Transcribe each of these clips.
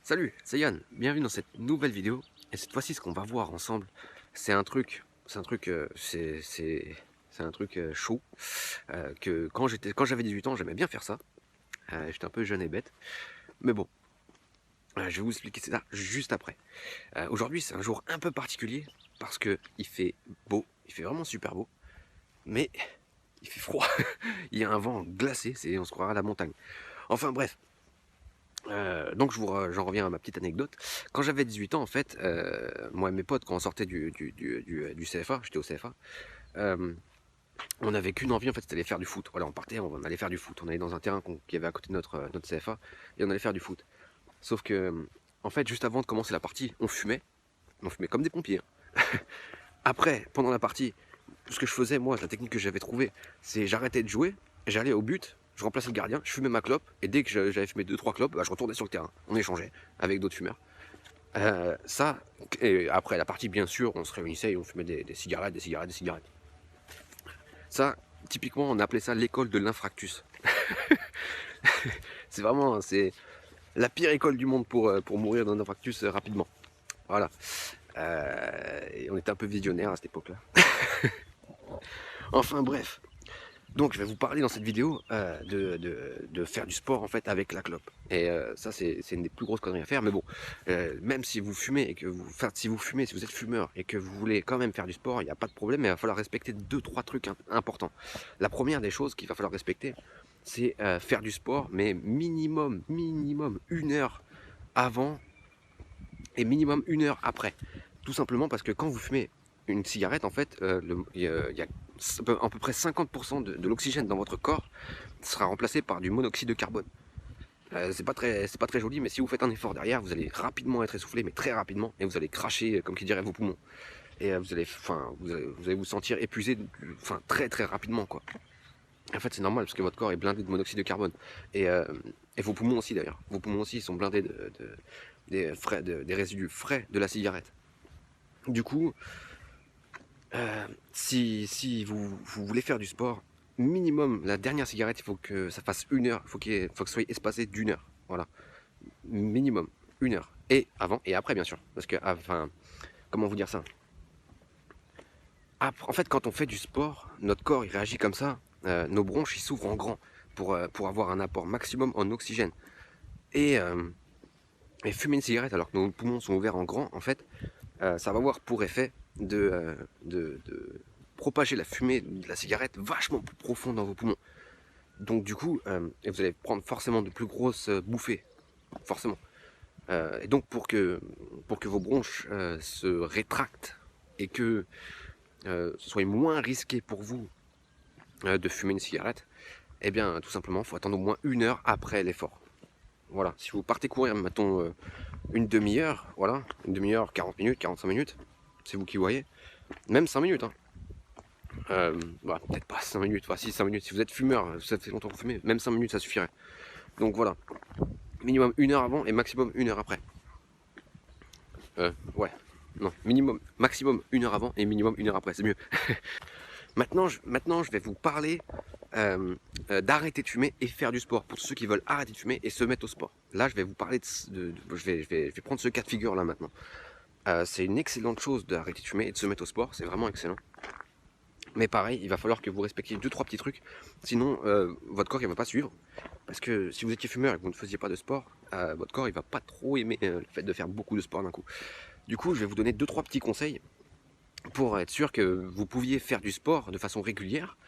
Salut, c'est Yann, bienvenue dans cette nouvelle vidéo. Et cette fois-ci, ce qu'on va voir ensemble, c'est un truc, c'est un truc chaud. Que quand j'avais 18 ans, j'aimais bien faire ça. J'étais un peu jeune et bête. Mais bon, je vais vous expliquer ça juste après. Aujourd'hui, c'est un jour un peu particulier parce que il fait beau, il fait vraiment super beau. Mais il fait froid. Il y a un vent glacé, on se croirait à la montagne. Enfin bref. Donc j'en reviens à ma petite anecdote. Quand j'avais 18 ans, en fait, moi et mes potes, quand on sortait du CFA, j'étais au CFA, euh, on n'avait qu'une envie, en fait, c'était d'aller faire du foot. Voilà, on partait, on allait faire du foot. On allait dans un terrain qui avait à côté de notre CFA, et on allait faire du foot. Sauf que, en fait, juste avant de commencer la partie, on fumait comme des pompiers, hein. Après, pendant la partie, ce que je faisais, moi, la technique que j'avais trouvée, c'est j'arrêtais de jouer, j'allais au but, je remplaçais le gardien, je fumais ma clope, et dès que j'avais fumé 2-3 clopes, bah, je retournais sur le terrain. On échangeait avec d'autres fumeurs. Ça, et après la partie, bien sûr, on se réunissait et on fumait des cigarettes, des cigarettes, des cigarettes. Ça, typiquement, on appelait ça l'école de l'infractus. C'est la pire école du monde pour mourir d'un infarctus rapidement. Voilà. Et on était un peu visionnaire à cette époque-là. Enfin bref. Donc je vais vous parler dans cette vidéo de faire du sport en fait avec la clope. Et ça c'est une des plus grosses conneries à faire. Mais bon, même si vous fumez et que si vous fumez, si vous êtes fumeur et que vous voulez quand même faire du sport, il n'y a pas de problème, mais il va falloir respecter 2-3 trucs importants. La première des choses qu'il va falloir respecter, c'est faire du sport, mais minimum 1 heure avant et minimum 1 heure après. Tout simplement parce que quand vous fumez une cigarette, en fait, il y a à peu près 50% de l'oxygène dans votre corps sera remplacé par du monoxyde de carbone. C'est pas très joli, mais si vous faites un effort derrière, vous allez rapidement être essoufflé, mais très rapidement, et vous allez cracher, comme qui dirait, vos poumons. Et vous allez vous sentir épuisé, très très rapidement, quoi. En fait, c'est normal parce que votre corps est blindé de monoxyde de carbone. Et vos poumons aussi, d'ailleurs. Vos poumons aussi sont blindés des résidus frais de la cigarette. Du coup, si vous voulez faire du sport, minimum, la dernière cigarette, il faut que ça fasse 1 heure. Il faut que ce soit espacé d'1 heure. Voilà. Minimum, 1 heure. Et avant et après, bien sûr. Parce que, comment vous dire ça? En fait, quand on fait du sport, notre corps, il réagit comme ça. Nos bronches, ils s'ouvrent en grand pour avoir un apport maximum en oxygène. Et, euh, et fumer une cigarette alors que nos poumons sont ouverts en grand, en fait, ça va avoir pour effet de propager la fumée de la cigarette vachement plus profond dans vos poumons. Donc du coup, et vous allez prendre forcément de plus grosses bouffées, forcément. Et donc pour que vos bronches se rétractent et que ce soit moins risqué pour vous de fumer une cigarette, eh bien tout simplement, il faut attendre au moins 1 heure après l'effort. Voilà, si vous partez courir, mettons, une demi-heure, voilà, une demi-heure, 40 minutes, 45 minutes, c'est vous qui voyez, même 5 minutes, hein. Peut-être pas 5 minutes, enfin si 5 minutes, si vous êtes fumeur, ça fait longtemps que vous fumez, même 5 minutes ça suffirait. Donc voilà, minimum 1 heure avant et maximum 1 heure après. Ouais, non, maximum 1 heure avant et minimum 1 heure après, c'est mieux. Maintenant, je vais vous parler d'arrêter de fumer et faire du sport. Pour ceux qui veulent arrêter de fumer et se mettre au sport. Là, je vais vous parler je vais prendre ce cas de figure là maintenant. C'est une excellente chose d'arrêter de fumer et de se mettre au sport, c'est vraiment excellent. Mais pareil, il va falloir que vous respectiez 2-3 petits trucs, sinon votre corps il va pas suivre. Parce que si vous étiez fumeur et que vous ne faisiez pas de sport, votre corps il va pas trop aimer le fait de faire beaucoup de sport d'un coup. Du coup, je vais vous donner 2-3 petits conseils pour être sûr que vous pouviez faire du sport de façon régulière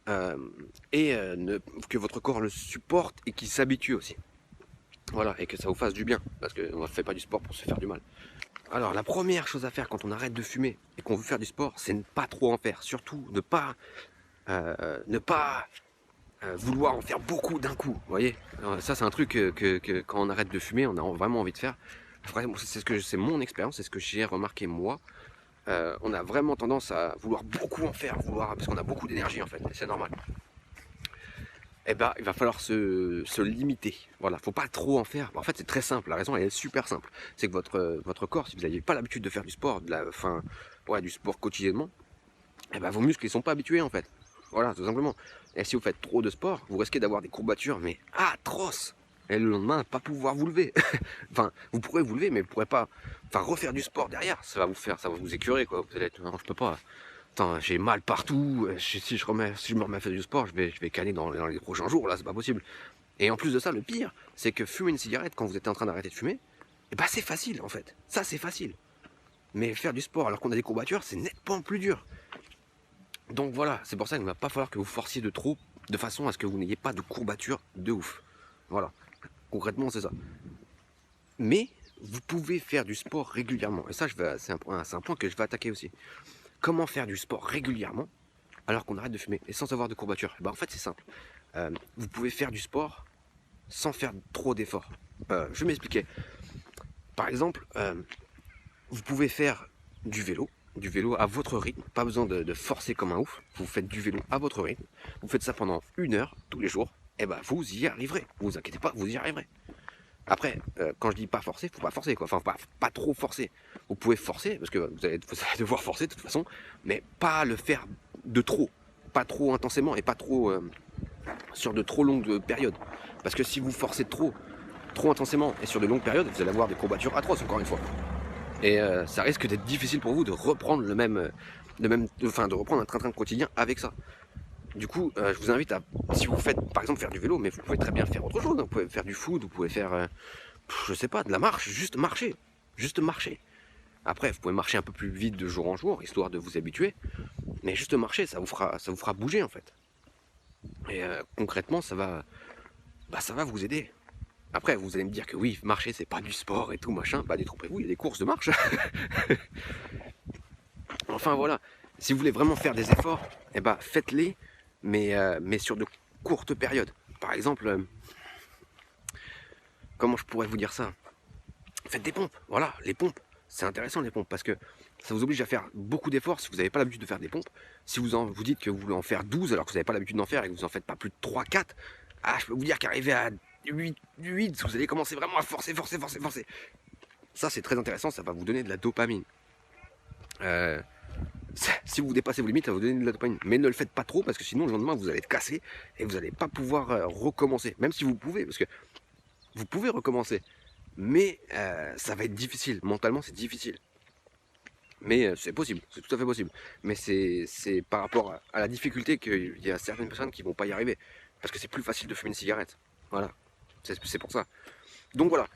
que votre corps le supporte et qu'il s'habitue aussi. Voilà, et que ça vous fasse du bien, parce qu'on ne fait pas du sport pour se faire du mal. Alors, la première chose à faire quand on arrête de fumer et qu'on veut faire du sport, c'est ne pas trop en faire. Surtout, ne pas vouloir en faire beaucoup d'un coup. Vous voyez, alors, ça, c'est un truc que quand on arrête de fumer, on a vraiment envie de faire. C'est mon expérience, c'est ce que j'ai remarqué moi. On a vraiment tendance à vouloir beaucoup en faire, parce qu'on a beaucoup d'énergie en fait, et c'est normal. Eh ben, il va falloir se limiter. Voilà, faut pas trop en faire. En fait, c'est très simple. La raison, elle est super simple. C'est que votre corps, si vous n'avez pas l'habitude de faire du sport, du sport quotidiennement, eh ben, vos muscles, ils sont pas habitués en fait. Voilà, tout simplement. Et si vous faites trop de sport, vous risquez d'avoir des courbatures, mais atroces. et le lendemain pas pouvoir vous lever. Enfin, vous pourrez vous lever, mais vous pourrez pas, enfin, refaire du sport derrière. Ça va vous écurer, quoi. Vous allez être, non, je peux pas. Attends, j'ai mal partout. Si je me remets à faire du sport, je vais caler dans les prochains jours. Là, c'est pas possible. Et en plus de ça, le pire, c'est que fumer une cigarette quand vous êtes en train d'arrêter de fumer, eh ben, c'est facile en fait. Ça, c'est facile. Mais faire du sport alors qu'on a des courbatures, c'est nettement plus dur. Donc voilà, c'est pour ça qu'il ne va pas falloir que vous forciez de trop, de façon à ce que vous n'ayez pas de courbatures de ouf. Voilà, concrètement c'est ça. Mais vous pouvez faire du sport régulièrement. Et ça, c'est un point que je vais attaquer aussi. Comment faire du sport régulièrement alors qu'on arrête de fumer et sans avoir de courbatures? En fait, c'est simple. Vous pouvez faire du sport sans faire trop d'efforts. Je vais m'expliquer. Par exemple, vous pouvez faire du vélo à votre rythme, pas besoin de forcer comme un ouf, vous faites du vélo à votre rythme, vous faites ça pendant 1 heure tous les jours, et ben vous y arriverez, vous inquiétez pas, vous y arriverez. Après, quand je dis pas forcer, faut pas forcer quoi, enfin pas trop forcer. Vous pouvez forcer, parce que vous allez devoir forcer de toute façon, mais pas le faire de trop, pas trop intensément et pas trop sur de trop longues périodes. Parce que si vous forcez trop intensément et sur de longues périodes, vous allez avoir des courbatures atroces encore une fois. Et ça risque d'être difficile pour vous de reprendre de reprendre un train-train quotidien avec ça. Du coup, je vous invite à, si vous faites par exemple faire du vélo, mais vous pouvez très bien faire autre chose, hein. Vous pouvez faire du foot, vous pouvez faire, je sais pas, de la marche, juste marcher. Après, vous pouvez marcher un peu plus vite de jour en jour, histoire de vous habituer, mais juste marcher, ça vous fera bouger en fait. Et concrètement, ça va vous aider. Après, vous allez me dire que oui, marcher, c'est pas du sport et tout, machin. Bah, détrompez-vous, il y a des courses de marche. Enfin, voilà. Si vous voulez vraiment faire des efforts, eh ben, faites-les, mais sur de courtes périodes. Par exemple, comment je pourrais vous dire ça? Faites des pompes. Voilà, les pompes. C'est intéressant, les pompes, parce que ça vous oblige à faire beaucoup d'efforts si vous n'avez pas l'habitude de faire des pompes. Si vous dites que vous voulez en faire 12 alors que vous n'avez pas l'habitude d'en faire et que vous en faites pas plus de 3-4, je peux vous dire qu'arriver à 8, vous allez commencer vraiment à forcer. Ça, c'est très intéressant, ça va vous donner de la dopamine. Si vous dépassez vos limites, ça va vous donner de la dopamine. Mais ne le faites pas trop, parce que sinon, le lendemain, vous allez être cassé et vous n'allez pas pouvoir recommencer. Même si vous pouvez, parce que vous pouvez recommencer. Mais ça va être difficile. Mentalement, c'est difficile. Mais c'est possible, c'est tout à fait possible. Mais c'est par rapport à la difficulté qu'il y a certaines personnes qui vont pas y arriver. Parce que c'est plus facile de fumer une cigarette. Voilà, c'est pour ça. Donc voilà,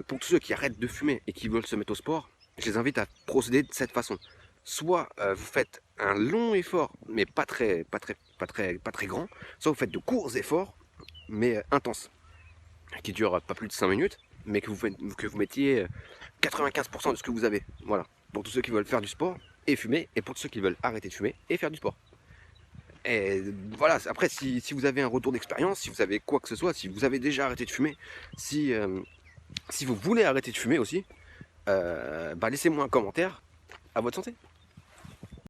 pour tous ceux qui arrêtent de fumer et qui veulent se mettre au sport, je les invite à procéder de cette façon. Soit vous faites un long effort, mais pas très grand, soit vous faites de courts efforts, mais intenses, qui durent pas plus de 5 minutes, mais que vous mettiez 95% de ce que vous avez. Voilà, pour tous ceux qui veulent faire du sport et fumer, et pour tous ceux qui veulent arrêter de fumer et faire du sport. Et voilà, après, si vous avez un retour d'expérience, si vous avez quoi que ce soit, si vous avez déjà arrêté de fumer, si vous voulez arrêter de fumer aussi, laissez-moi un commentaire. À votre santé.